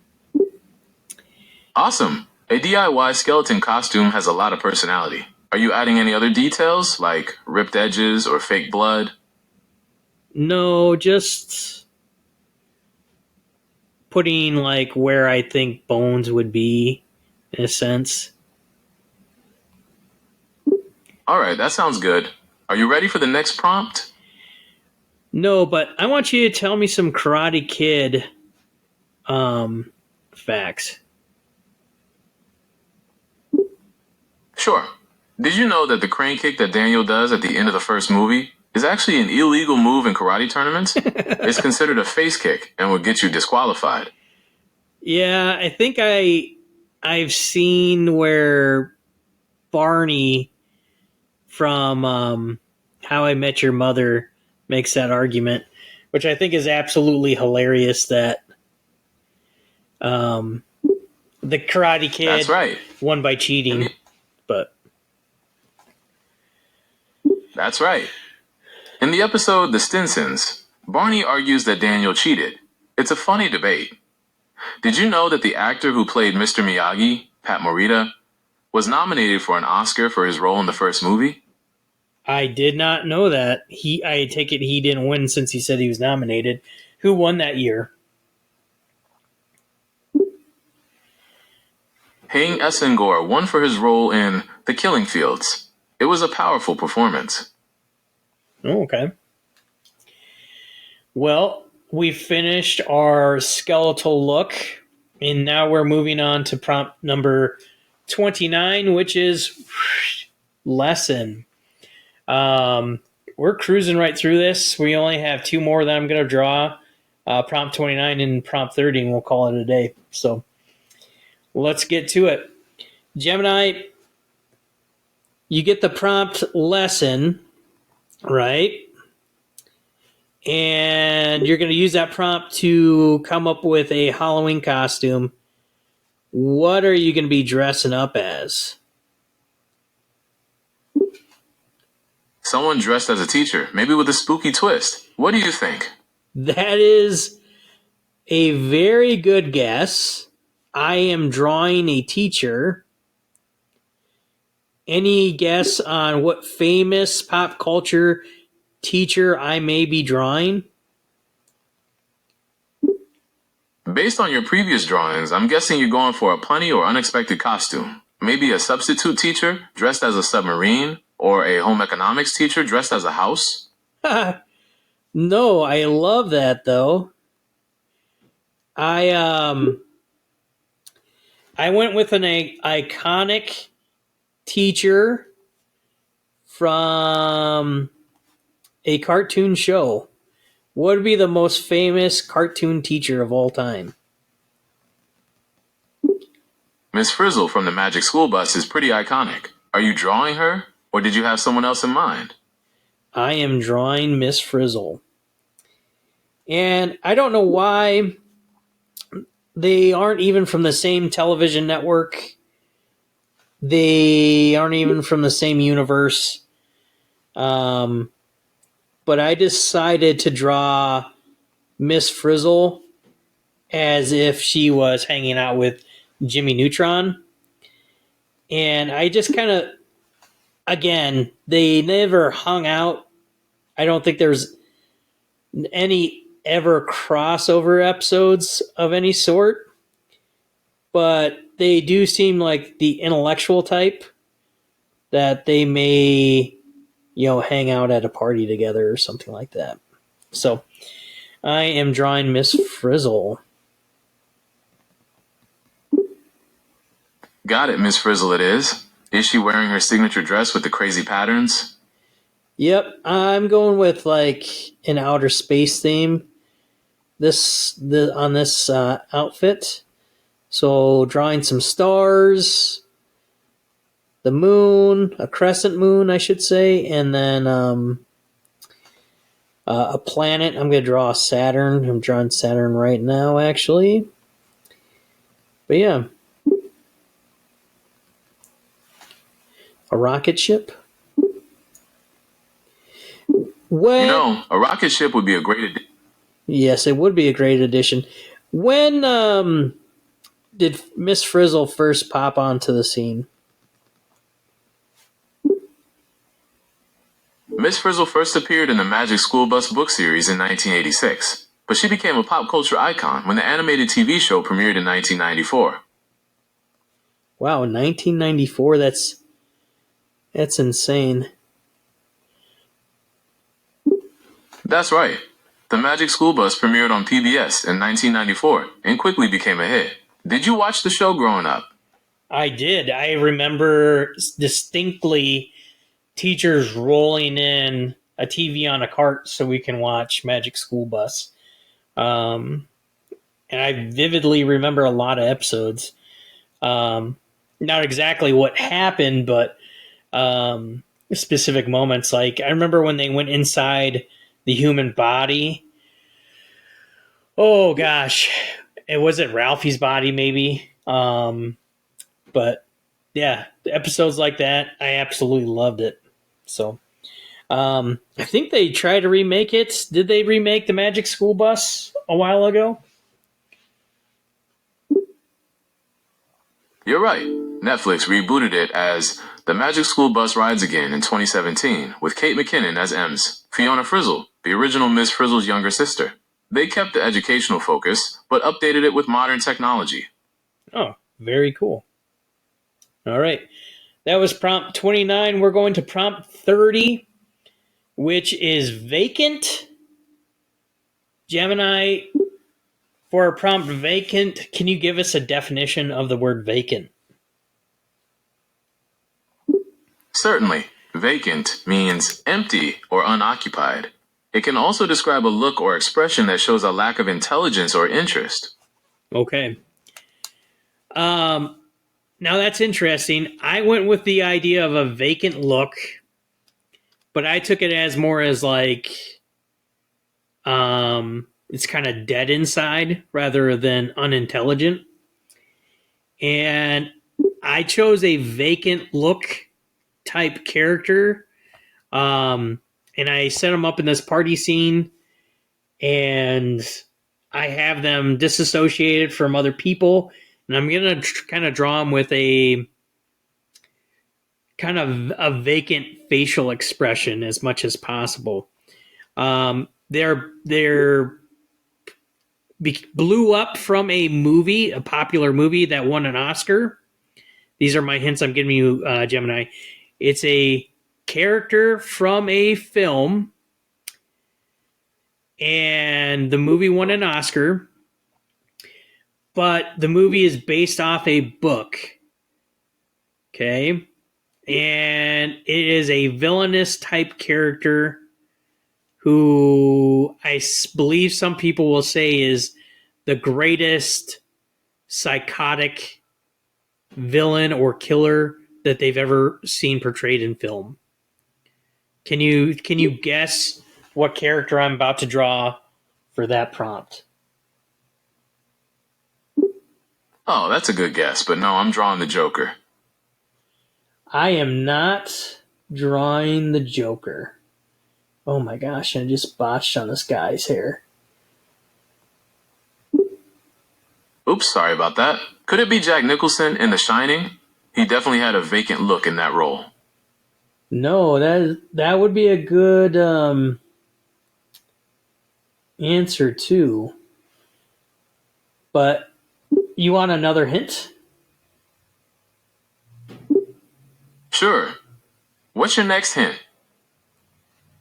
A DIY skeleton costume has a lot of personality. Are you adding any other details, like ripped edges or fake blood? No, just putting like where I think bones would be, in a sense. All right, that sounds good. Are you ready for the next prompt? No, but I want you to tell me some Karate Kid facts. Sure. Did you know that the crane kick that Daniel does at the end of the first movie is actually an illegal move in karate tournaments? It's considered a face kick and would get you disqualified. Yeah, I think I've seen where Barney from How I Met Your Mother makes that argument, which I think is absolutely hilarious that the Karate Kid That's right. won by cheating. But That's right. In the episode The Stinsons, Barney argues that Daniel cheated. It's a funny debate. Did you know that the actor who played Mr. Miyagi, Pat Morita, was nominated for an Oscar for his role in the first movie? I did not know that. I take it he didn't win since he said he was nominated. Who won that year? Haing Essengor won for his role in The Killing Fields. It was a powerful performance. Oh, okay. Well, we finished our skeletal look, and now we're moving on to prompt number 29, which is lesson. We're cruising right through this. We only have two more that I'm going to draw, prompt 29 and prompt 30, and we'll call it a day. So let's get to it. Gemini, you get the prompt lesson, right? And you're going to use that prompt to come up with a Halloween costume. What are you going to be dressing up as? Someone dressed as a teacher, maybe with a spooky twist. What do you think? That is a very good guess. I am drawing a teacher. Any guess on what famous pop culture teacher I may be drawing? Based on your previous drawings, I'm guessing you're going for a punny or unexpected costume. Maybe a substitute teacher dressed as a submarine, or a home economics teacher dressed as a house? No, I love that though. I went with an iconic teacher from a cartoon show. What would be the most famous cartoon teacher of all time? Miss Frizzle from the Magic School Bus is pretty iconic. Are you drawing her, or did you have someone else in mind? I am drawing Miss Frizzle. And I don't know why they aren't even from the same television network. They aren't even from the same universe. But I decided to draw Miss Frizzle as if she was hanging out with Jimmy Neutron. And I just kind of, again, they never hung out. I don't think there's any ever crossover episodes of any sort. But they do seem like the intellectual type that they may, hang out at a party together or something like that. So I am drawing Miss Frizzle. Got it, Miss Frizzle it is. Is she wearing her signature dress with the crazy patterns? Yep, I'm going with like an outer space theme on this outfit. So drawing some stars, the moon, a crescent moon, I should say, and then a planet. I'm going to draw Saturn. I'm drawing Saturn right now, actually. But yeah, a rocket ship. When A rocket ship would be a great addition. yes, it would be a great addition. When did Miss Frizzle first pop onto the scene? Miss Frizzle first appeared in the Magic School Bus book series in 1986, but she became a pop culture icon when the animated TV show premiered in 1994. Wow, 1994. That's insane. That's right. The Magic School Bus premiered on PBS in 1994 and quickly became a hit. Did you watch the show growing up? I did. I remember distinctly teachers rolling in a TV on a cart so we can watch Magic School Bus. And I vividly remember a lot of episodes. Not exactly what happened, but specific moments. Like, I remember when they went inside the human body. Oh, gosh. Was it Ralphie's body, maybe? But, yeah, episodes like that, I absolutely loved it. So, I think they tried to remake it. Did they remake the Magic School Bus a while ago? You're right. Netflix rebooted it as The Magic School Bus Rides Again in 2017 with Kate McKinnon as Ems, Fiona Frizzle, the original Miss Frizzle's younger sister. They kept the educational focus, but updated it with modern technology. Oh, very cool. All right. That was prompt 29. We're going to prompt 30, which is vacant. Gemini, for a prompt vacant, can you give us a definition of the word vacant? Certainly, vacant means empty or unoccupied. It can also describe a look or expression that shows a lack of intelligence or interest. Okay. Now that's interesting. I went with the idea of a vacant look, but I took it as more as like it's kind of dead inside rather than unintelligent. And I chose a vacant look type character. And I set them up in this party scene, and I have them disassociated from other people. And I'm going to kind of draw them with a kind of a vacant facial expression as much as possible. They're blew up from a movie, a popular movie that won an Oscar. These are my hints I'm giving you, Gemini. It's a character from a film, and the movie won an Oscar, but the movie is based off a book. Okay? And it is a villainous type character who I believe some people will say is the greatest psychotic villain or killer that they've ever seen portrayed in film. Can you guess what character I'm about to draw for that prompt? Oh, that's a good guess, but no, I'm drawing the Joker. I am not drawing the Joker. Oh my gosh, I just botched on this guy's hair. Oops, sorry about that. Could it be Jack Nicholson in The Shining? He definitely had a vacant look in that role. No, that would be a good answer too. But you want another hint? Sure. What's your next hint?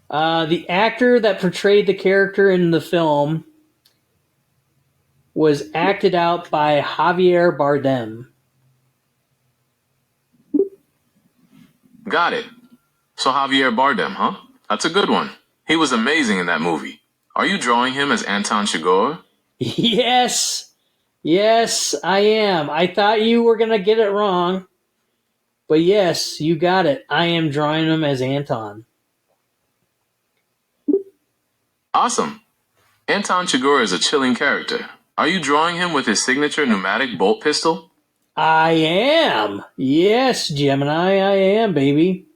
The actor that portrayed the character in the film was acted out by Javier Bardem. Got it. So Javier Bardem, huh? That's a good one. He was amazing in that movie. Are you drawing him as Anton Chigurh? Yes, I am. I thought you were going to get it wrong. But yes, you got it. I am drawing him as Anton. Awesome. Anton Chigurh is a chilling character. Are you drawing him with his signature pneumatic bolt pistol? I am. Yes, Gemini, I am, baby.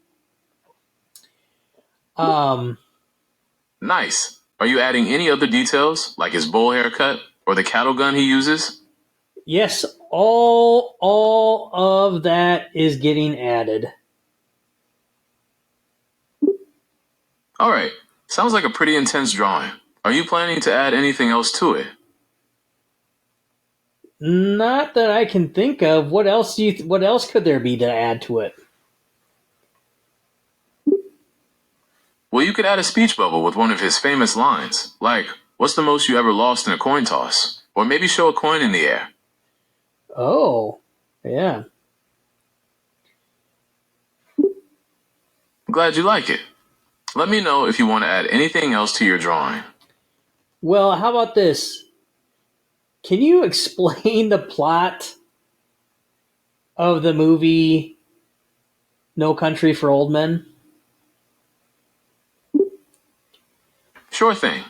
Nice. Are you adding any other details, like his bowl haircut or the cattle gun he uses? Yes, all of that is getting added. All right. Sounds like a pretty intense drawing. Are you planning to add anything else to it? Not that I can think of. What else could there be to add to it? Well, you could add a speech bubble with one of his famous lines, like, "What's the most you ever lost in a coin toss?" Or maybe show a coin in the air. Oh, yeah. Glad you like it. Let me know if you want to add anything else to your drawing. Well, how about this? Can you explain the plot of the movie No Country for Old Men? Sure thing.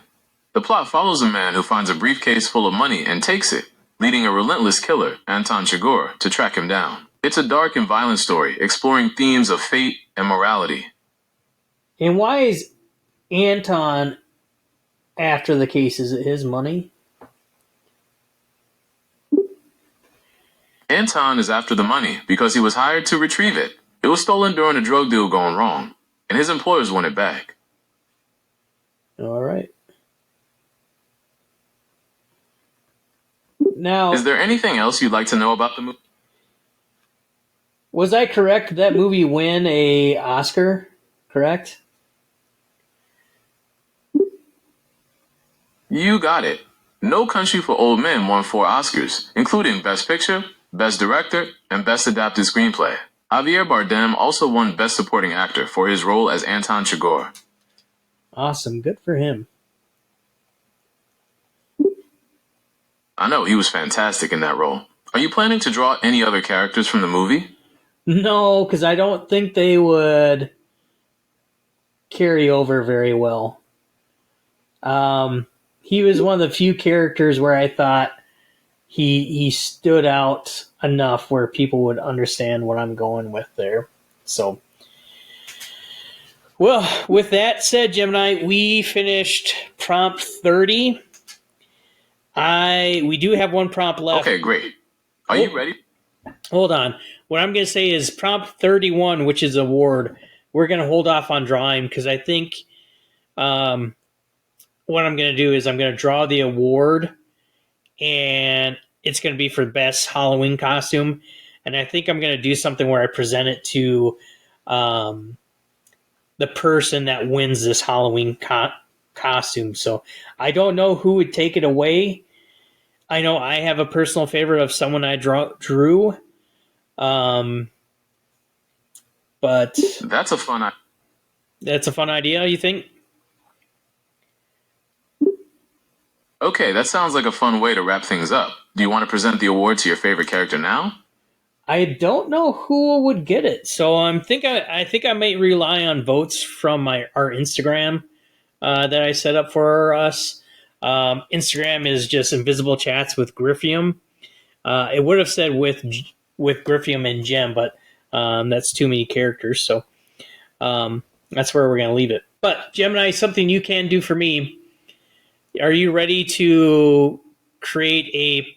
The plot follows a man who finds a briefcase full of money and takes it, leading a relentless killer, Anton Chigurh, to track him down. It's a dark and violent story exploring themes of fate and morality. And why is Anton after the case? Is it his money? Anton is after the money because he was hired to retrieve it. It was stolen during a drug deal gone wrong, and his employers want it back. All right. Now, Is there anything else you'd like to know about the movie? was I correct? That movie win a Oscar, correct? You got it. No Country for Old Men won 4 Oscars, including Best Picture, Best Director, and Best Adapted Screenplay. Javier Bardem also won Best Supporting Actor for his role as Anton Chigurh. Awesome. Good for him. I know, he was fantastic in that role. Are you planning to draw any other characters from the movie? No, because I don't think they would carry over very well. He was one of the few characters where I thought he stood out enough where people would understand what I'm going with there. So, well, with that said, Gemini, we finished prompt 30. We do have one prompt left. Okay, great. Are you ready? Hold on. What I'm going to say is prompt 31, which is award. We're going to hold off on drawing because I think what I'm going to do is I'm going to draw the award, and it's going to be for best Halloween costume. And I think I'm going to do something where I present it to the person that wins this Halloween costume. So I don't know who would take it away. I know I have a personal favorite of someone I drew. But That's a fun idea, you think? Okay, that sounds like a fun way to wrap things up. Do you want to present the award to your favorite character now? I don't know who would get it, so I think I might rely on votes from our Instagram that I set up for us. Instagram is just Invisible Chats with Griffiam. It would have said with Griffiam and Gem, but that's too many characters, so that's where we're going to leave it. But Gemini, something you can do for me. Are you ready to create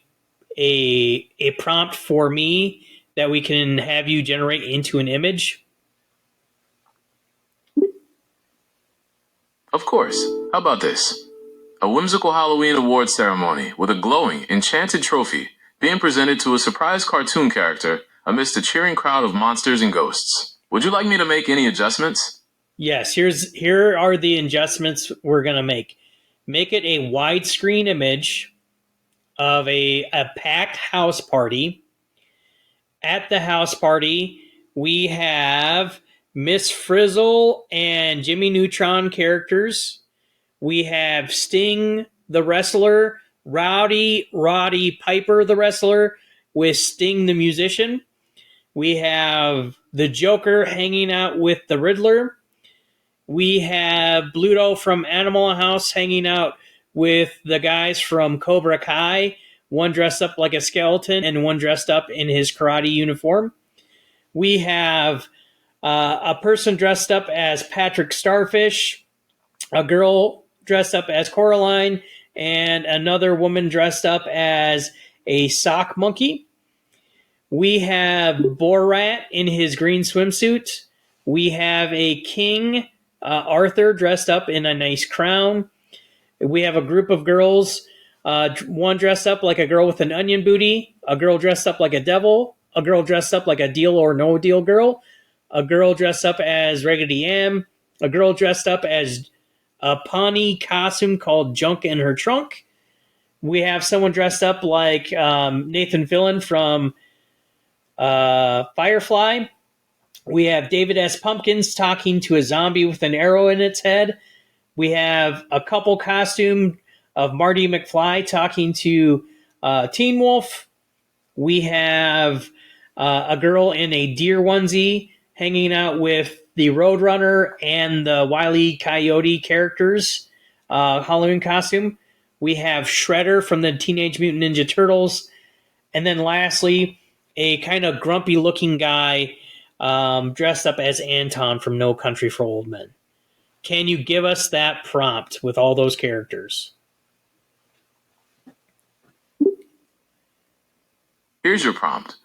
a prompt for me that we can have you generate into an image? Of course. How about this? A whimsical Halloween awards ceremony with a glowing, enchanted trophy being presented to a surprise cartoon character amidst a cheering crowd of monsters and ghosts. Would you like me to make any adjustments? Yes, here are the adjustments we're going to make. Make it a widescreen image of a packed house party. At the house party, we have Miss Frizzle and Jimmy Neutron characters. We have Sting the wrestler, Rowdy Roddy Piper the wrestler, with Sting the musician. We have the Joker hanging out with the Riddler. We have Bluto from Animal House hanging out with the guys from Cobra Kai. one dressed up like a skeleton, and one dressed up in his karate uniform. We have a person dressed up as Patrick Starfish, a girl dressed up as Coraline, and another woman dressed up as a sock monkey. We have Borat in his green swimsuit. We have a king, Arthur, dressed up in a nice crown. We have a group of girls, one dressed up like a girl with an onion booty, a girl dressed up like a devil, a girl dressed up like a Deal or No Deal girl, a girl dressed up as Raggedy Ann, a girl dressed up as a Pawnee costume called Junk in Her Trunk. We have someone dressed up like Nathan Fillion from Firefly. We have David S. Pumpkins talking to a zombie with an arrow in its head. We have a couple costume of Marty McFly talking to Teen Wolf. We have a girl in a deer onesie hanging out with the Roadrunner and the Wile E. Coyote characters Halloween costume. We have Shredder from the Teenage Mutant Ninja Turtles. And then lastly, a kind of grumpy looking guy dressed up as Anton from No Country for Old Men. Can you give us that prompt with all those characters? Here's your prompt.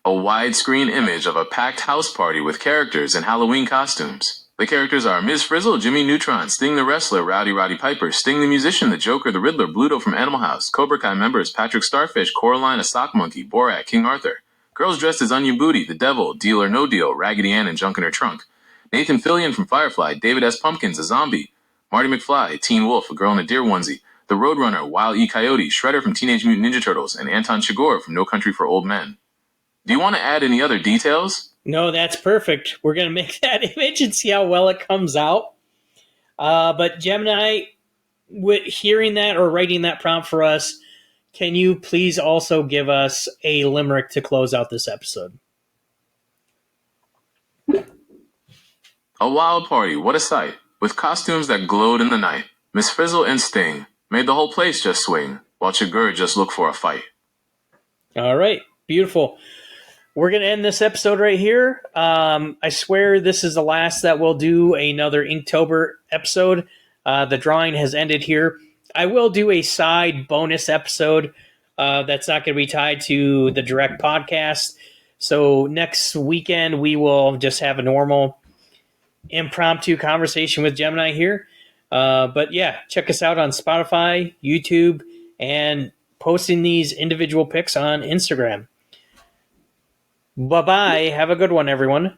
A widescreen image of a packed house party with characters in Halloween costumes. The characters are Ms. Frizzle, Jimmy Neutron, Sting the Wrestler, Rowdy Roddy Piper, Sting the Musician, the Joker, the Riddler, Bluto from Animal House, Cobra Kai members, Patrick Starfish, Coraline, a Sock Monkey, Borat, King Arthur. Girls dressed as Onion Booty, the Devil, Deal or No Deal, Raggedy Ann and Junk in Her Trunk. Nathan Fillion from Firefly, David S. Pumpkins, a zombie. Marty McFly, Teen Wolf, a girl in a deer onesie. The Roadrunner, Wile E. Coyote, Shredder from Teenage Mutant Ninja Turtles, and Anton Chigurh from No Country for Old Men. Do you want to add any other details? No, that's perfect. We're going to make that image and see how well it comes out. But Gemini, hearing that or writing that prompt for us, can you please also give us a limerick to close out this episode? A wild party, what a sight, with costumes that glowed in the night. Miss Frizzle and Sting made the whole place just swing, while Chigurh just looked for a fight. All right, beautiful. We're going to end this episode right here. I swear this is the last that we'll do another Inktober episode. The drawing has ended here. I will do a side bonus episode that's not going to be tied to the direct podcast. So next weekend, we will just have a normal impromptu conversation with Gemini here. But yeah, check us out on Spotify, YouTube, and posting these individual pics on Instagram. Bye-bye. Have a good one, everyone.